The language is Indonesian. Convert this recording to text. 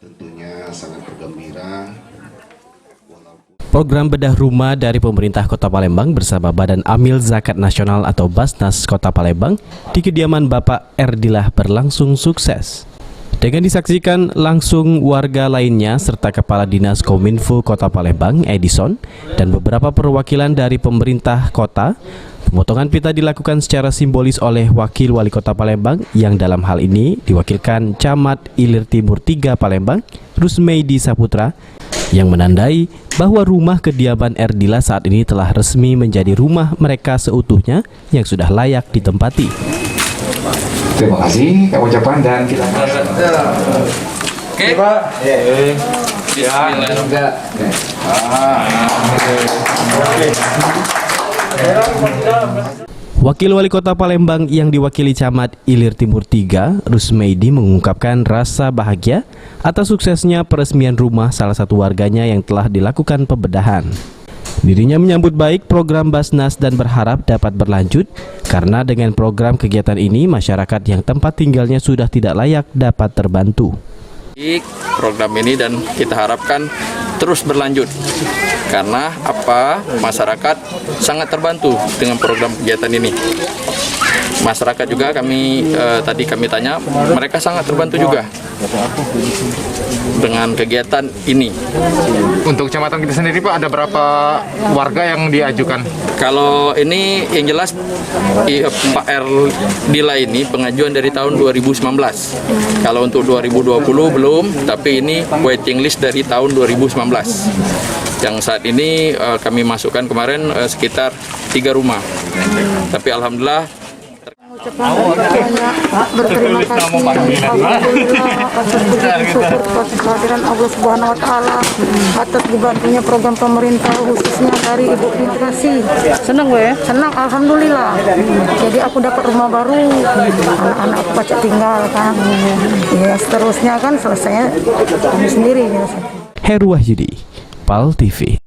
Tentunya sangat bergembira. Program bedah rumah dari pemerintah Kota Palembang bersama Badan Amil Zakat Nasional atau Basnas Kota Palembang di kediaman Bapak Erdilah berlangsung sukses. Dengan disaksikan langsung warga lainnya serta Kepala Dinas Kominfo Kota Palembang, Edison, dan beberapa perwakilan dari pemerintah kota, pemotongan pita dilakukan secara simbolis oleh Wakil Wali Kota Palembang yang dalam hal ini diwakilkan Camat Ilir Timur 3 Palembang, Rusmeidi Saputra, yang menandai bahwa rumah kediaman Erdilah saat ini telah resmi menjadi rumah mereka seutuhnya yang sudah layak ditempati. Terima kasih kami ucapkan dan kita Oke, Pak. Wakil Wali Kota Palembang yang diwakili Camat Ilir Timur 3, Rusmeidi, mengungkapkan rasa bahagia atas suksesnya peresmian rumah salah satu warganya yang telah dilakukan pembedahan. Dirinya menyambut baik program Basnas dan berharap dapat berlanjut karena dengan program kegiatan ini masyarakat yang tempat tinggalnya sudah tidak layak dapat terbantu. Program ini dan kita harapkan terus berlanjut karena masyarakat sangat terbantu dengan program kegiatan ini. Masyarakat juga tadi kami tanya, mereka sangat terbantu juga dengan kegiatan ini. untuk kecamatan kita sendiri Pak, ada berapa warga yang diajukan? Kalau ini yang jelas Pak Erdila ini pengajuan dari tahun 2019. Kalau untuk 2020 belum, tapi ini waiting list dari tahun 2019. Yang saat ini kami masukkan kemarin sekitar 3 rumah. Tapi alhamdulillah berterima kasih alhamdulillah atas syukur kehadiran Allah Subhanahu wa taala atas dibantunya program pemerintah khususnya dari Ibu Migrasi. Senang gue ya? Senang alhamdulillah. Jadi aku dapat rumah baru, anak-anak aku pacak tinggal kan. Ya seterusnya kan selesainya kami sendiri. Heru Wahyudi, PAL TV.